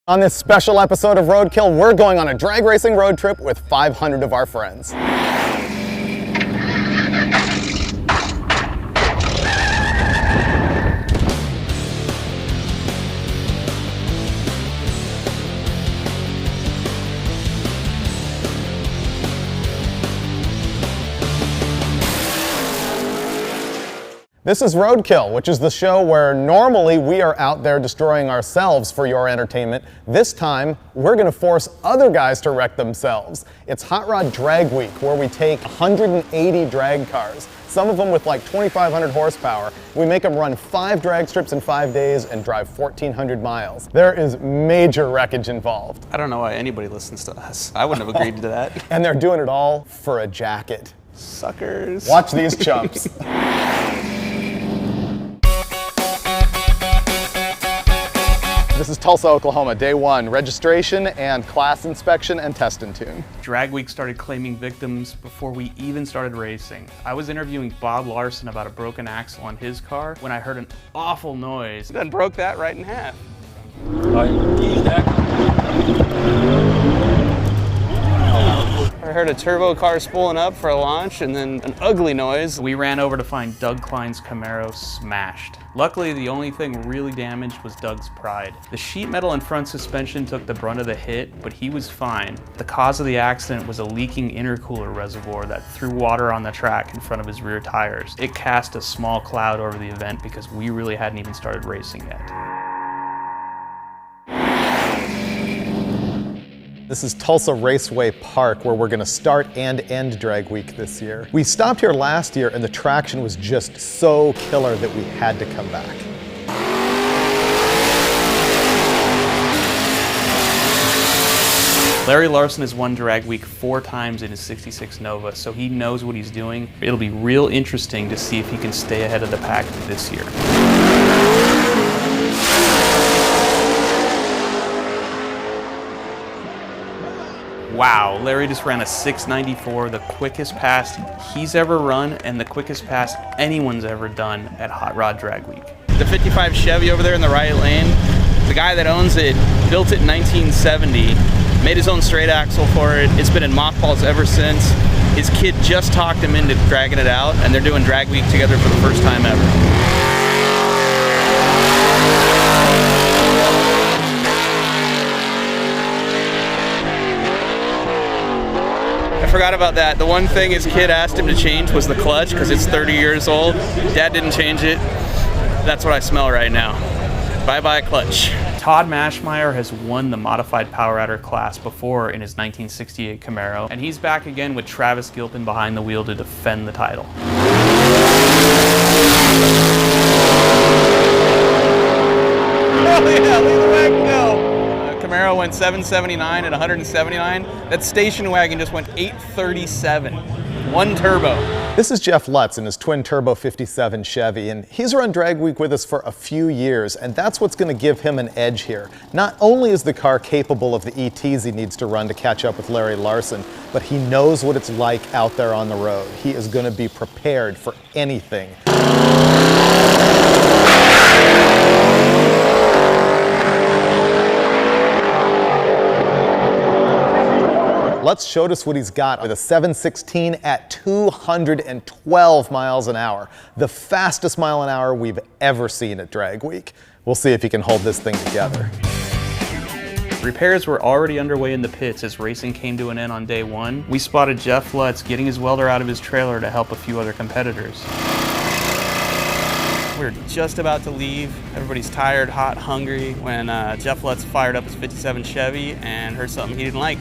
On this special episode of Roadkill, we're going on a drag racing road trip with 500 of our friends. This is Roadkill, which is the show where normally we are out there destroying ourselves for your entertainment. This time, we're gonna force other guys to wreck themselves. It's Hot Rod Drag Week, where we take 180 drag cars, some of them with like 2,500 horsepower. We make them run 5 drag strips in 5 days and drive 1,400 miles. There is major wreckage involved. I don't know why anybody listens to us. I wouldn't have agreed to that. And they're doing it all for a jacket. Suckers. Watch these chumps. This is Tulsa, Oklahoma, day 1, registration and class inspection and test and tune. Drag Week started claiming victims before we even started racing. I was interviewing Bob Larson about a broken axle on his car when I heard an awful noise. Then broke that right in half. I heard a turbo car spooling up for a launch and then an ugly noise. We ran over to find Doug Klein's Camaro smashed. Luckily, the only thing really damaged was Doug's pride. The sheet metal and front suspension took the brunt of the hit, but he was fine. The cause of the accident was a leaking intercooler reservoir that threw water on the track in front of his rear tires. It cast a small cloud over the event because we really hadn't even started racing yet. This is Tulsa Raceway Park, where we're gonna start and end Drag Week this year. We stopped here last year and the traction was just so killer that we had to come back. Larry Larson has won Drag Week 4 times in his 66 Nova, so he knows what he's doing. It'll be real interesting to see if he can stay ahead of the pack this year. Wow, Larry just ran a 694, the quickest pass he's ever run and the quickest pass anyone's ever done at Hot Rod Drag Week. The 55 Chevy over there in the right lane, the guy that owns it built it in 1970, made his own straight axle for it. It's been in mothballs ever since. His kid just talked him into dragging it out, and they're doing Drag Week together for the first time ever. I forgot about that. The one thing his kid asked him to change was the clutch because it's 30 years old. Dad didn't change it. That's what I smell right now. Bye-bye clutch. Todd Mashmeyer has won the modified power adder class before in his 1968 Camaro, and he's back again with Travis Gilpin behind the wheel to defend the title. Oh yeah, leave the wagon go. Camaro went 779 at 179. That station wagon just went 837. One turbo. This is Jeff Lutz in his twin turbo 57 Chevy, and he's run Drag Week with us for a few years, and that's what's going to give him an edge here. Not only is the car capable of the ETs he needs to run to catch up with Larry Larson, but he knows what it's like out there on the road. He is going to be prepared for anything. Lutz showed us what he's got with a 716 at 212 miles an hour, the fastest mile an hour we've ever seen at Drag Week. We'll see if he can hold this thing together. Repairs were already underway in the pits as racing came to an end on day 1. We spotted Jeff Lutz getting his welder out of his trailer to help a few other competitors. We're just about to leave. Everybody's tired, hot, hungry when Jeff Lutz fired up his 57 Chevy and heard something he didn't like.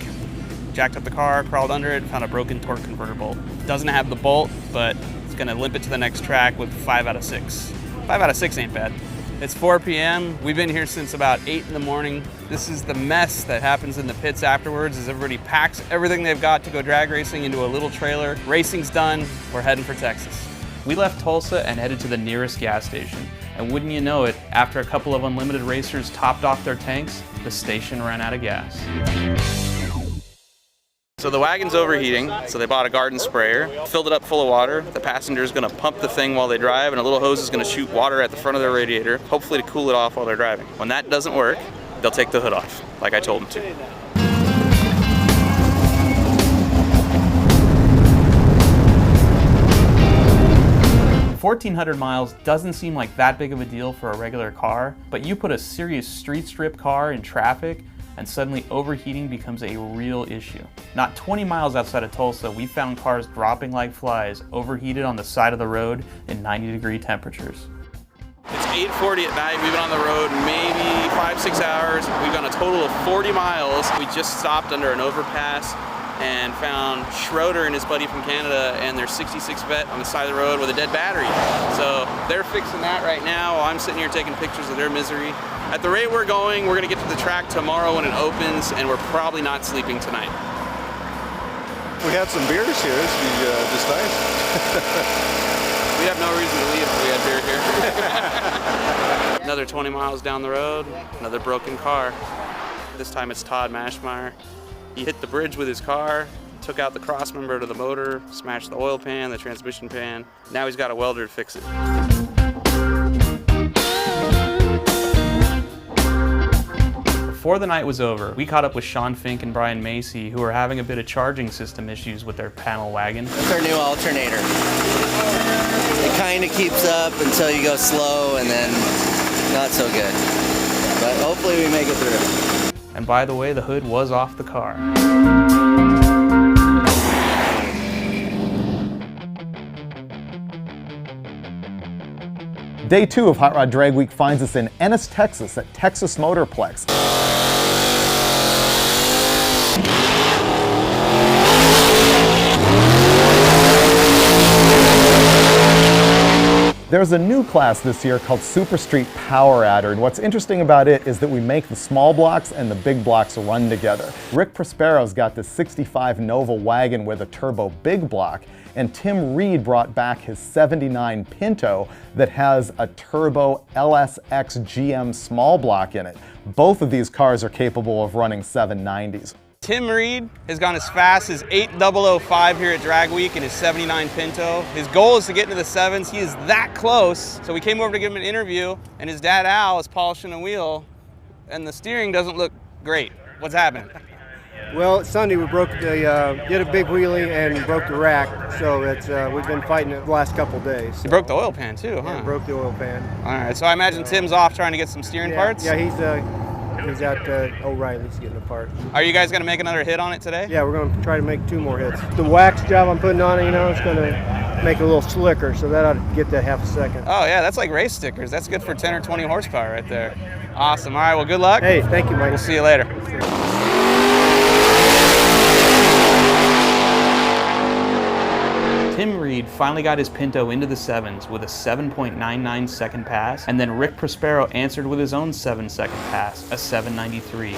Jacked up the car, crawled under it, found a broken torque converter bolt. Doesn't have the bolt, but it's gonna limp it to the next track with 5 out of 6. 5 out of 6 ain't bad. It's 4 p.m. We've been here since about 8 in the morning. This is the mess that happens in the pits afterwards as everybody packs everything they've got to go drag racing into a little trailer. Racing's done, we're heading for Texas. We left Tulsa and headed to the nearest gas station. And wouldn't you know it, after a couple of unlimited racers topped off their tanks, the station ran out of gas. So the wagon's overheating, so they bought a garden sprayer, filled it up full of water. The passenger's gonna pump the thing while they drive, and a little hose is gonna shoot water at the front of their radiator, hopefully to cool it off while they're driving. When that doesn't work, they'll take the hood off, like I told them to. 1,400 miles doesn't seem like that big of a deal for a regular car, but you put a serious street strip car in traffic and suddenly overheating becomes a real issue. Not 20 miles outside of Tulsa, we found cars dropping like flies, overheated on the side of the road in 90-degree temperatures. It's 8:40 at night. We've been on the road maybe 5-6 hours. We've done a total of 40 miles. We just stopped under an overpass and found Schroeder and his buddy from Canada and their 66 Vet on the side of the road with a dead battery. So they're fixing that right now while I'm sitting here taking pictures of their misery. At the rate we're going, we're gonna get to the track tomorrow when it opens, and we're probably not sleeping tonight. We had some beers here. This would be just nice. We have no reason to leave if we had beer here. Another 20 miles down the road, another broken car. This time it's Todd Mashmeyer. He hit the bridge with his car, took out the cross member to the motor, smashed the oil pan, the transmission pan. Now he's got a welder to fix it. Before the night was over, we caught up with Sean Fink and Brian Macy, who were having a bit of charging system issues with their panel wagon. That's our new alternator. It kind of keeps up until you go slow and then not so good. But hopefully we make it through. And by the way, the hood was off the car. Day 2 of Hot Rod Drag Week finds us in Ennis, Texas at Texas Motorplex. There's a new class this year called Super Street Power Adder, and what's interesting about it is that we make the small blocks and the big blocks run together. Rick Prospero's got this 65 Nova wagon with a turbo big block, and Tim Reed brought back his 79 Pinto that has a turbo LSX GM small block in it. Both of these cars are capable of running 790s. Tim Reed has gone as fast as 8005 here at Drag Week in his 79 Pinto. His goal is to get into the 7s. He is that close. So we came over to give him an interview, and his dad Al is polishing a wheel, and the steering doesn't look great. What's happening? Well, Sunday we broke the did a big wheelie and broke the rack, so it's we've been fighting it the last couple days. You broke the oil pan too, huh? Yeah, broke the oil pan. All right, so I imagine Tim's off trying to get some steering parts? Yeah, he's out O'Reilly's getting a part. Are you guys gonna make another hit on it today? Yeah, we're gonna try to make 2 more hits. The wax job I'm putting on it, it's gonna make it a little slicker, so that ought to get that half a second. Oh yeah, that's like race stickers. That's good for 10 or 20 horsepower right there. Awesome. All right, well, good luck. Hey, thank you, Mike. We'll see you later. Tim Reed finally got his Pinto into the 7s with a 7.99 second pass, and then Rick Prospero answered with his own 7-second pass, a 793.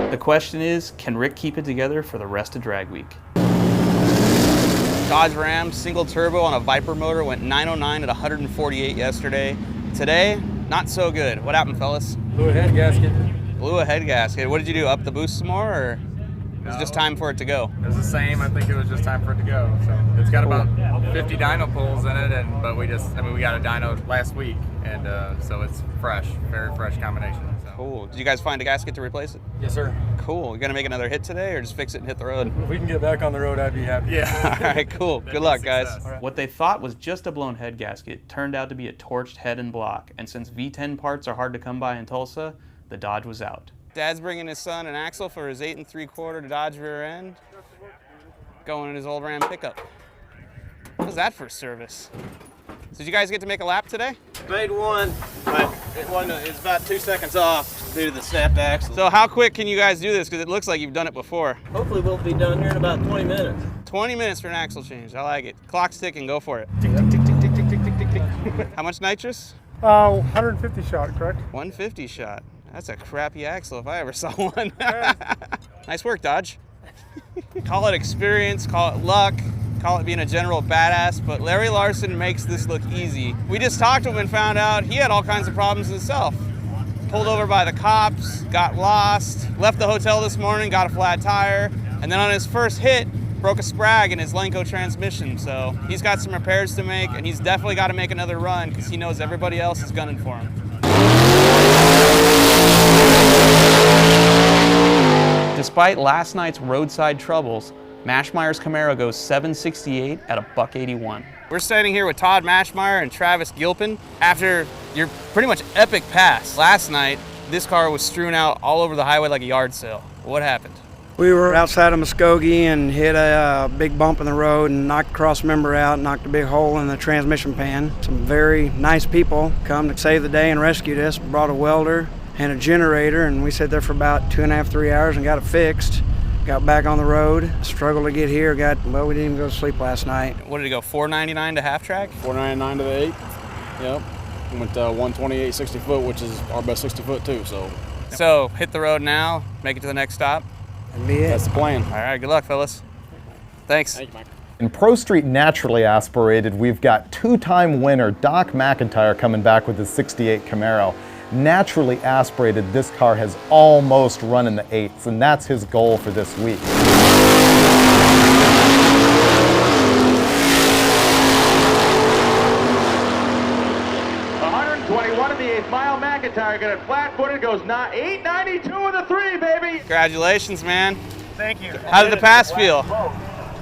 The question is, can Rick keep it together for the rest of Drag Week? Dodge Ram single turbo on a Viper motor went 909 at 148 yesterday. Today, not so good. What happened, fellas? Blew a head gasket. Blew a head gasket. What did you do? Up the boost some more, or was it just time for it to go? It was the same. I think it was just time for it to go. So it's got about 50 dyno pulls in it, but we got a dyno last week, and so it's fresh, very fresh combination. So. Cool. Did you guys find a gasket to replace it? Yes, sir. Cool. You gonna make another hit today, or just fix it and hit the road? If we can get back on the road, I'd be happy. Yeah. All right. Cool. Good luck, guys. What they thought was just a blown head gasket turned out to be a torched head and block, and since V10 parts are hard to come by in Tulsa, the Dodge was out. Dad's bringing his son an axle for his 8 3/4 Dodge rear end. Going in his old Ram pickup. What was that for service? So did you guys get to make a lap today? Made one, but it's about 2 seconds off due to the snapped axle. So how quick can you guys do this? Because it looks like you've done it before. Hopefully we'll be done here in about 20 minutes. 20 minutes for an axle change. I like it. Clock's ticking. Go for it. Tick, tick, tick, tick, tick, tick, tick, tick, tick. How much nitrous? 150 shot, correct? 150 shot. That's a crappy axle if I ever saw one. Nice work, Dodge. Call it experience, call it luck, call it being a general badass, but Larry Larson makes this look easy. We just talked to him and found out he had all kinds of problems himself. Pulled over by the cops, got lost, left the hotel this morning, got a flat tire, and then on his first hit, broke a sprag in his Lenco transmission, so he's got some repairs to make, and he's definitely got to make another run because he knows everybody else is gunning for him. Despite last night's roadside troubles, Mashmeyer's Camaro goes 768 at $181. We're standing here with Todd Mashmeyer and Travis Gilpin after your pretty much epic pass. Last night, this car was strewn out all over the highway like a yard sale. What happened? We were outside of Muskogee and hit a big bump in the road and knocked the cross member out, knocked a big hole in the transmission pan. Some very nice people come to save the day and rescued us, brought a welder and a generator, and we sat there for about 2.5, 3 hours and got it fixed. Got back on the road, struggled to get here, we didn't even go to sleep last night. What did it go, 499 to half track? 499 to the 8, yep. We went 128 60 foot, which is our best 60 foot too, so. So hit the road now, make it to the next stop. That'd be it. That's the plan. All right, good luck, fellas. Thanks. Thank you, Mike. In Pro Street Naturally Aspirated, we've got two-time winner Doc McIntyre coming back with his 68 Camaro. Naturally aspirated, this car has almost run in the 8s, and that's his goal for this week. 121 in the 8th mile. McIntyre got it flat-footed, goes 892 with a 3, baby. Congratulations, man. Thank you. How did the pass feel?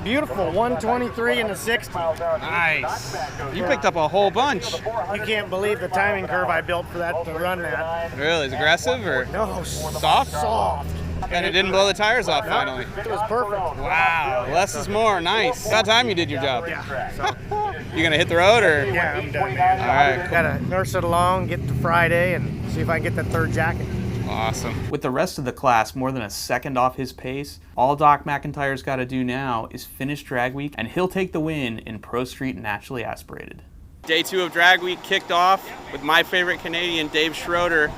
Beautiful, 123 in the 60. Nice. You picked up a whole bunch. You can't believe the timing curve I built for that to run that. Really? Is it aggressive or No, soft? soft. And it didn't blow the tires off finally. It was perfect. Wow. Less is more. Nice. About time you did your job. Yeah. So, You gonna hit the road or? yeah, I'm done, man. All right. Cool. Gotta nurse it along, get to Friday, and see if I can get that third jacket. Awesome. With the rest of the class more than a second off his pace, all Doc McIntyre's got to do now is finish drag week, and he'll take the win in Pro Street Naturally Aspirated. Day 2 of drag week kicked off with my favorite Canadian, Dave Schroeder.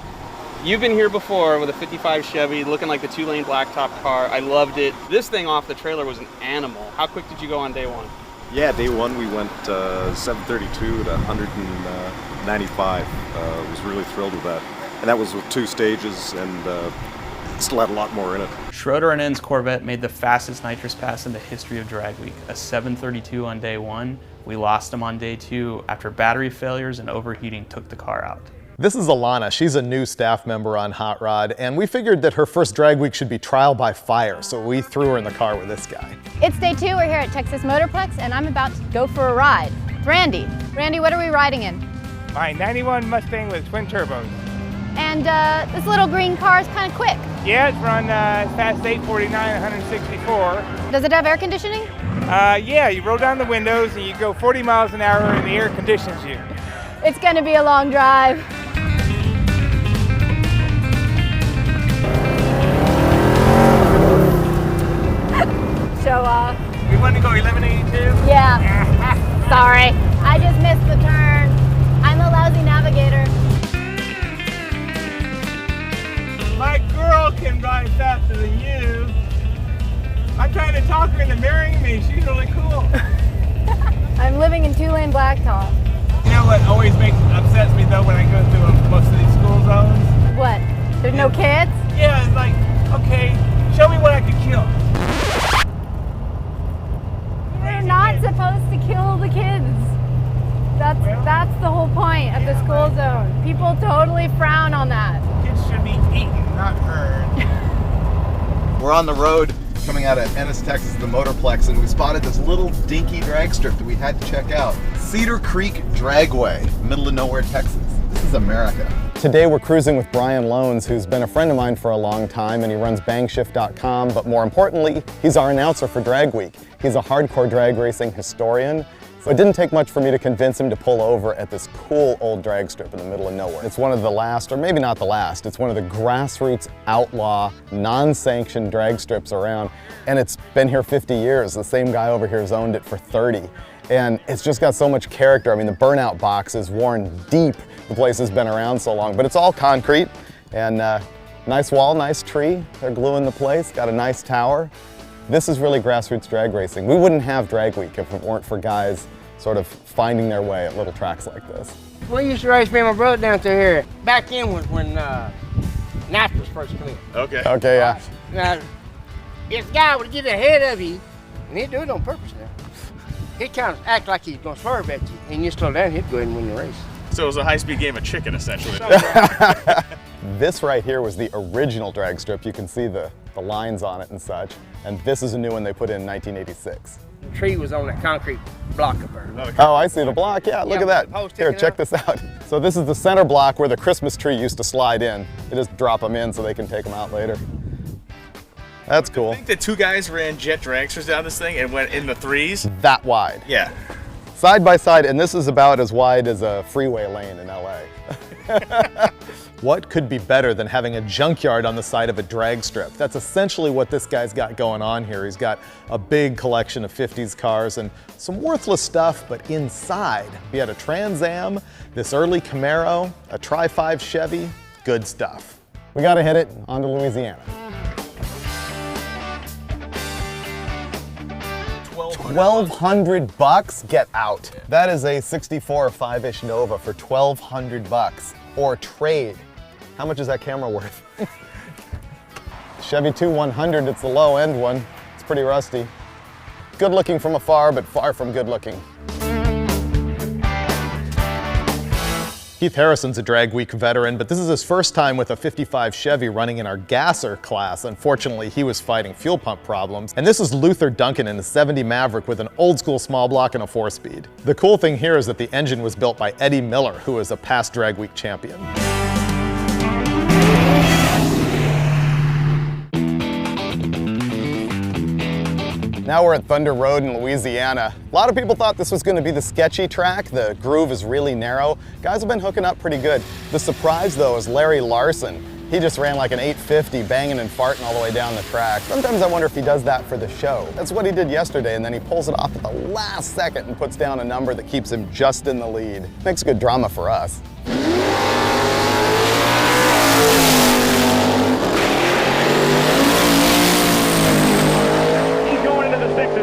You've been here before with a 55 Chevy, looking like the 2-lane blacktop car. I loved it. This thing off the trailer was an animal. How quick did you go on day 1? Yeah, day 1 we went 732 to 195. Was really thrilled with that. And that was with 2 stages and still had a lot more in it. Schroeder and N's Corvette made the fastest nitrous pass in the history of drag week, a 732 on day 1. We lost him on day 2 after battery failures and overheating took the car out. This is Alana. She's a new staff member on Hot Rod, and we figured that her first drag week should be trial by fire, so we threw her in the car with this guy. It's day 2, we're here at Texas Motorplex, and I'm about to go for a ride. Randy, what are we riding in? My 91 Mustang with twin turbos. And this little green car is kind of quick. Yeah, it's run fast 849, 164. Does it have air conditioning? Yeah, you roll down the windows and you go 40 miles an hour and the air conditions you. It's gonna be a long drive. So, We want to go 1182? yeah. Sorry, I just missed the turn. I'm a lousy navigator. My girl can drive faster than you. I'm trying to talk her into marrying me. She's really cool. I'm living in 2-lane blacktop. You know what always upsets me though when I go through most of these school zones? What? There's no kids? Yeah, it's like, okay, show me what I could kill. They're not supposed to kill the kids. That's the whole point of the school zone. People totally frown on that. Kids should be eaten, not burned. We're on the road coming out of Ennis, Texas, the Motorplex, and we spotted this little dinky drag strip that we had to check out. Cedar Creek Dragway, middle of nowhere, Texas. This is America. Today we're cruising with Brian Loans, who's been a friend of mine for a long time, and he runs bangshift.com, but more importantly, he's our announcer for Drag Week. He's a hardcore drag racing historian, so it didn't take much for me to convince him to pull over at this cool old drag strip in the middle of nowhere. It's one of the last, or maybe not the last, it's one of the grassroots outlaw, non-sanctioned drag strips around, and it's been here 50 years. The same guy over here has owned it for 30. And it's just got so much character. I mean, the burnout box is worn deep. The place has been around so long, but it's all concrete and nice wall, nice tree. They're gluing the place, got a nice tower. This is really grassroots drag racing. We wouldn't have Drag Week if it weren't for guys sort of finding their way at little tracks like this. We used to race me and my brother down through here. Back in was when NASCAR was first came in. Okay. Okay, yeah. Now, if a guy would get ahead of you And he'd do it on purpose now. He'd kind of act like he's going to swerve at you, and you slow down, he'd go ahead and win the race. So it was a high-speed game of chicken, essentially. This right here was the original drag strip. You can see the lines on it and such. And this is a new one they put in 1986. The tree was on that concrete block up there. Oh, I see the block. Yeah, look at that. Here, check this out. So this is the center block where the Christmas tree used to slide in. You just drop them in so they can take them out later. That's cool. I think the two guys ran jet dragsters down this thing and went in the threes. That wide. Yeah. Side by side, and this is about as wide as a freeway lane in LA. What could be better than having a junkyard on the side of a drag strip? That's essentially what this guy's got going on here. He's got a big collection of 50s cars and some worthless stuff, but inside, he had a Trans Am, this early Camaro, a Tri-5 Chevy, good stuff. We gotta hit it, on to Louisiana. 1,200 bucks? Get out. That is a 64 5-ish Nova for 1,200 bucks. Or trade. How much is that camera worth? Chevy 2100, it's the low end one. It's pretty rusty. Good looking from afar, but far from good looking. Keith Harrison's a Drag Week veteran, but this is his first time with a 55 Chevy running in our gasser class. Unfortunately, he was fighting fuel pump problems. And this is Luther Duncan in the 70 Maverick with an old school small block and a 4-speed. The cool thing here is that the engine was built by Eddie Miller, who is a past Drag Week champion. Now we're at Thunder Road in Louisiana. A lot of people thought this was going to be the sketchy track. The groove is really narrow. Guys have been hooking up pretty good. The surprise though is Larry Larson. He just ran like an 850, banging and farting all the way down the track. Sometimes I wonder if he does that for the show. That's what he did yesterday, and then he pulls it off at the last second and puts down a number that keeps him just in the lead. Makes good drama for us.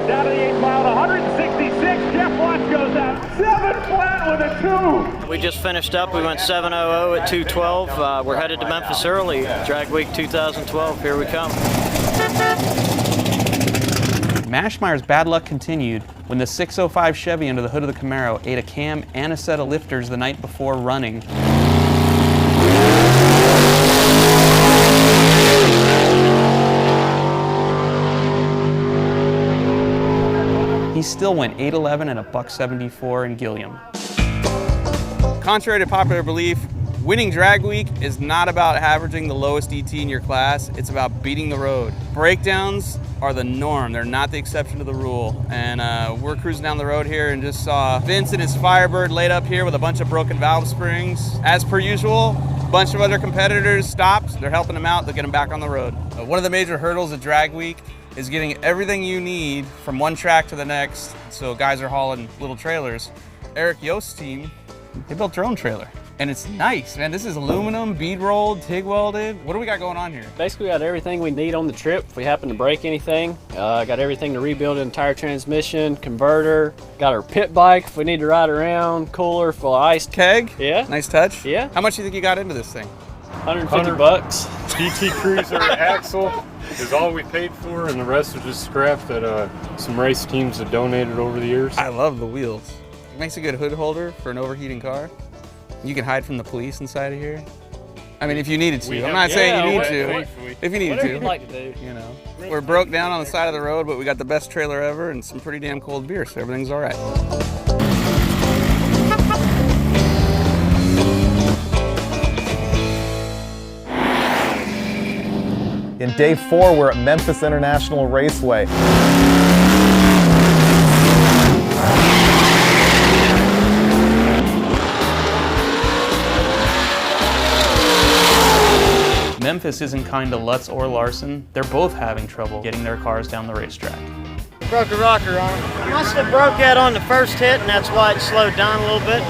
Down to the 8th mile, 166. Jeff Watts goes out 7 flat with a 2. We just finished up. We went 7:00 at 2:12. We're headed to Memphis early. Drag Week 2012. Here we come. Mashmeyer's bad luck continued when the 605 Chevy under the hood of the Camaro ate a cam and a set of lifters the night before running. He still went 811 and a $174 in Gilliam. Contrary to popular belief, winning Drag Week is not about averaging the lowest ET in your class, it's about beating the road. Breakdowns are the norm, they're not the exception to the rule. And we're cruising down the road here and just saw Vince and his Firebird laid up here with a bunch of broken valve springs. As per usual, a bunch of other competitors stopped, they're helping them out, they'll get them back on the road. One of the major hurdles at Drag Week is getting everything you need from one track to the next, so guys are hauling little trailers. Eric Yost's team, they built their own trailer. And it's nice, man. This is aluminum, bead rolled, TIG welded. What do we got going on here? Basically, we got everything we need on the trip. If we happen to break anything, got everything to rebuild an entire transmission, converter. Got our pit bike if we need to ride around, cooler full of ice. Keg? Yeah. Nice touch? Yeah. How much do you think you got into this thing? 150 bucks. PT Cruiser axle is all we paid for, and the rest was just scrap that some race teams have donated over the years. I love the wheels. It makes a good hood holder for an overheating car. You can hide from the police inside of here. I mean, if you needed to. I'm not saying you need to. If you needed to. You'd like to do. You know. We're broke down on the side of the road, but we got the best trailer ever and some pretty damn cold beer, so everything's all right. In day 4, we're at Memphis International Raceway. Memphis isn't kind to Lutz or Larson. They're both having trouble getting their cars down the racetrack. Broke the rocker on it. Must have broke that on the first hit, and that's why it slowed down a little bit.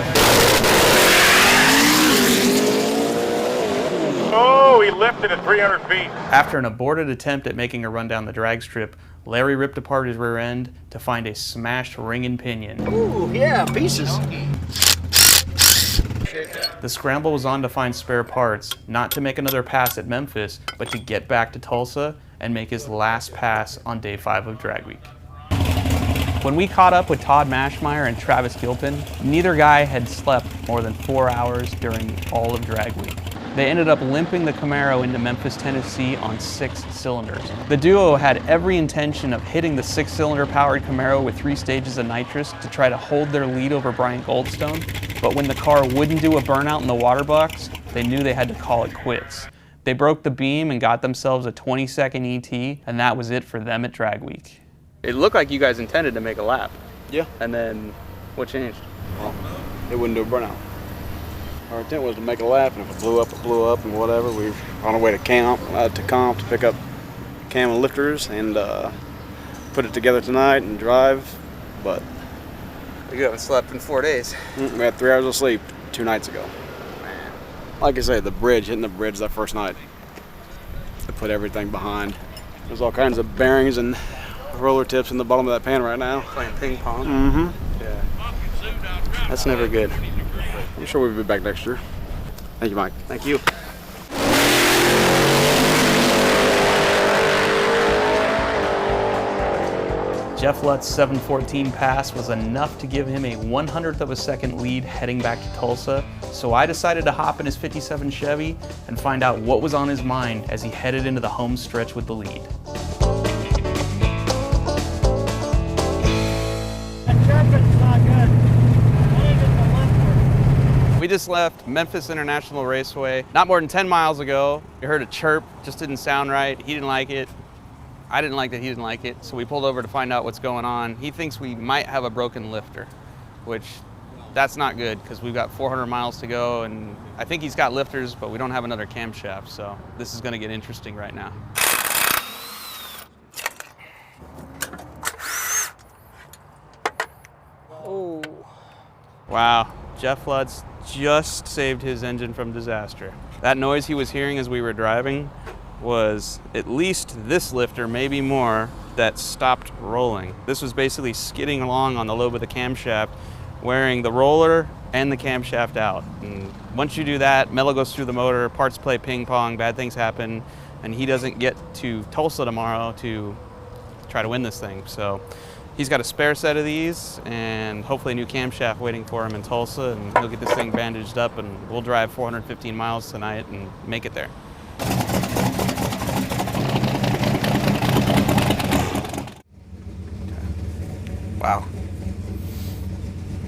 Oh, he lifted at 300 feet. After an aborted attempt at making a run down the drag strip, Larry ripped apart his rear end to find a smashed ring and pinion. Ooh, yeah, pieces. The scramble was on to find spare parts, not to make another pass at Memphis, but to get back to Tulsa and make his last pass on day 5 of Drag Week. When we caught up with Todd Maschmeyer and Travis Gilpin, neither guy had slept more than 4 hours during all of drag week. They ended up limping the Camaro into Memphis, Tennessee on 6 cylinders. The duo had every intention of hitting the 6-cylinder powered Camaro with 3 stages of nitrous to try to hold their lead over Brian Goldstone, but when the car wouldn't do a burnout in the water box, they knew they had to call it quits. They broke the beam and got themselves a 20-second ET, and that was it for them at drag week. It looked like you guys intended to make a lap. Yeah. And then what changed? Well, it wouldn't do a burnout. Our intent was to make a lap, and if it blew up, and whatever. We were on our way to camp to pick up cam and lifters and put it together tonight and drive, but You haven't slept in 4 days. we had 3 hours of sleep 2 nights ago. Like I say, hitting the bridge that first night, to put everything behind. There's all kinds of bearings and roller tips in the bottom of that pan right now. Playing ping pong? Mm-hmm. Yeah. That's never good. I'm sure we'll be back next year. Thank you, Mike. Thank you. Jeff Lutz's 714 pass was enough to give him a 1/100th of a second lead heading back to Tulsa, so I decided to hop in his 57 Chevy and find out what was on his mind as he headed into the home stretch with the lead. We just left Memphis International Raceway not more than 10 miles ago. We heard a chirp, just didn't sound right. He didn't like it. I didn't like that he didn't like it, so we pulled over to find out what's going on. He thinks we might have a broken lifter, which that's not good because we've got 400 miles to go, and I think he's got lifters, but we don't have another camshaft, so this is gonna get interesting right now. Oh. Wow, Jeff Lutz just saved his engine from disaster. That noise he was hearing as we were driving was at least this lifter, maybe more, that stopped rolling. This was basically skidding along on the lobe of the camshaft, wearing the roller and the camshaft out. And once you do that, metal goes through the motor, parts play ping pong, bad things happen, and he doesn't get to Tulsa tomorrow to try to win this thing. So he's got a spare set of these and hopefully a new camshaft waiting for him in Tulsa, and he'll get this thing bandaged up and we'll drive 415 miles tonight and make it there. Wow.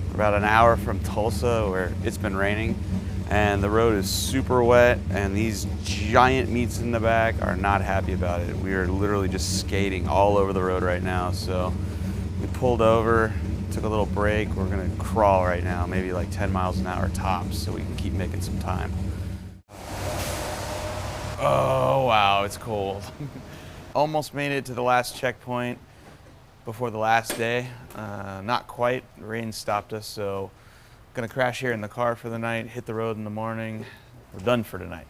We're about an hour from Tulsa where it's been raining and the road is super wet and these giant meats in the back are not happy about it. We are literally just skating all over the road right now. So we pulled over, took a little break. We're gonna crawl right now, maybe like 10 miles an hour tops so we can keep making some time. Oh, wow, it's cold. Almost made it to the last checkpoint before the last day. Not quite, the rain stopped us, so gonna crash here in the car for the night, hit the road in the morning. We're done for tonight.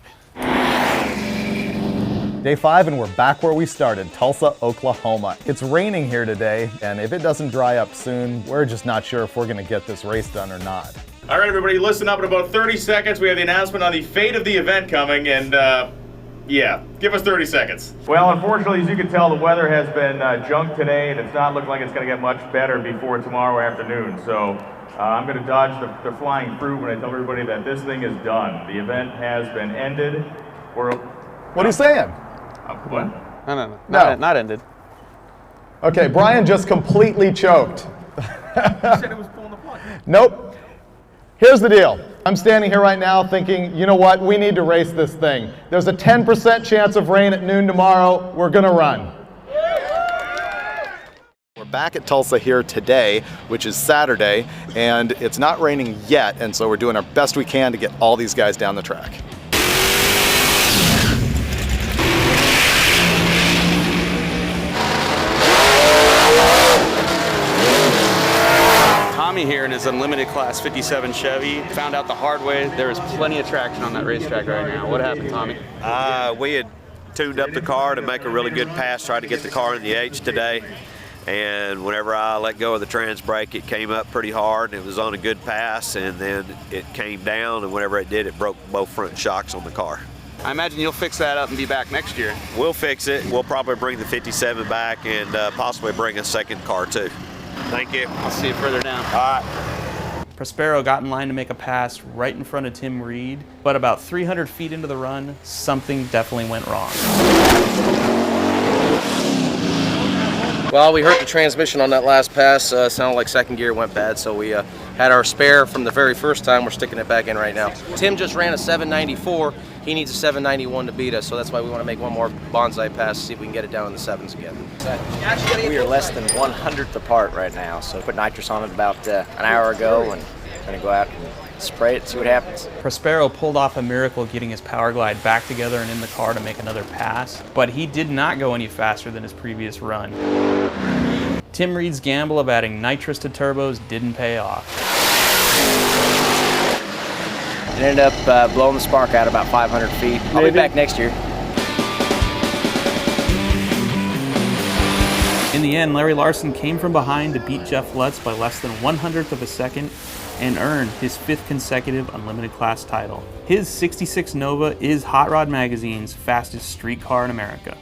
Day 5 and we're back where we started, Tulsa, Oklahoma. It's raining here today, and if it doesn't dry up soon, we're just not sure if we're gonna get this race done or not. All right, everybody, listen up. In about 30 seconds, we have the announcement on the fate of the event coming, and yeah, give us 30 seconds. Well, unfortunately, as you can tell, the weather has been junk today, and it's not looking like it's going to get much better before tomorrow afternoon. So I'm going to dodge the flying fruit when I tell everybody that this thing is done. The event has been ended. What are you saying? What? No. Not ended. Okay, Brian just completely choked. You said it was pulling the plug. Nope. Here's the deal. I'm standing here right now thinking, you know what, we need to race this thing. There's a 10% chance of rain at noon tomorrow. We're gonna run. We're back at Tulsa here today, which is Saturday, and it's not raining yet, and so we're doing our best we can to get all these guys down the track. Tommy here in his Unlimited Class 57 Chevy found out the hard way there is plenty of traction on that racetrack right now. What happened, Tommy? We had tuned up the car to make a really good pass, tried to get the car in the H today, and whenever I let go of the trans brake, it came up pretty hard, and it was on a good pass, and then it came down, and whenever it did, it broke both front shocks on the car. I imagine you'll fix that up and be back next year. We'll fix it. We'll probably bring the 57 back and possibly bring a second car too. Thank you. I'll see you further down. All right. Prospero got in line to make a pass right in front of Tim Reed, but about 300 feet into the run, something definitely went wrong. Well, we hurt the transmission on that last pass. Sounded like second gear went bad, so we had our spare from the very first time. We're sticking it back in right now. Tim just ran a 794. He needs a 791 to beat us, so that's why we want to make one more bonsai pass to see if we can get it down in the 7s again. We are less than 1/100th apart right now, so put nitrous on it about an hour ago, and we're going to go out and spray it and see what happens. Prospero pulled off a miracle getting his power glide back together and in the car to make another pass, but he did not go any faster than his previous run. Tim Reed's gamble of adding nitrous to turbos didn't pay off. It ended up blowing the spark out about 500 feet. I'll be back next year. In the end, Larry Larson came from behind to beat Jeff Lutz by less than 1/100th of a second and earned his 5th consecutive Unlimited Class title. His 66 Nova is Hot Rod Magazine's fastest street car in America.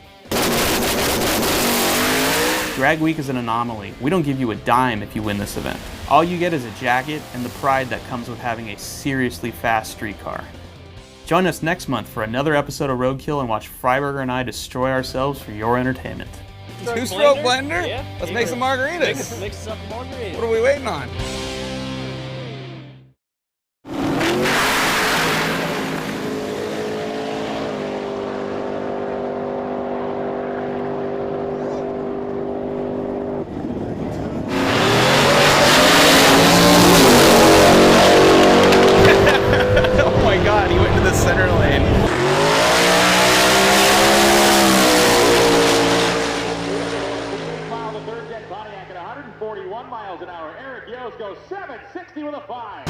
Drag Week is an anomaly. We don't give you a dime if you win this event. All you get is a jacket and the pride that comes with having a seriously fast street car. Join us next month for another episode of Roadkill and watch Freiberger and I destroy ourselves for your entertainment. Two-stroke blender? Yeah. Let's make some margaritas. Mix up margaritas. What are we waiting on? Oh my God, he went into the center lane. Mile the third gen Pontiac at 141 miles an hour. Eric Yost goes 760 with a 5.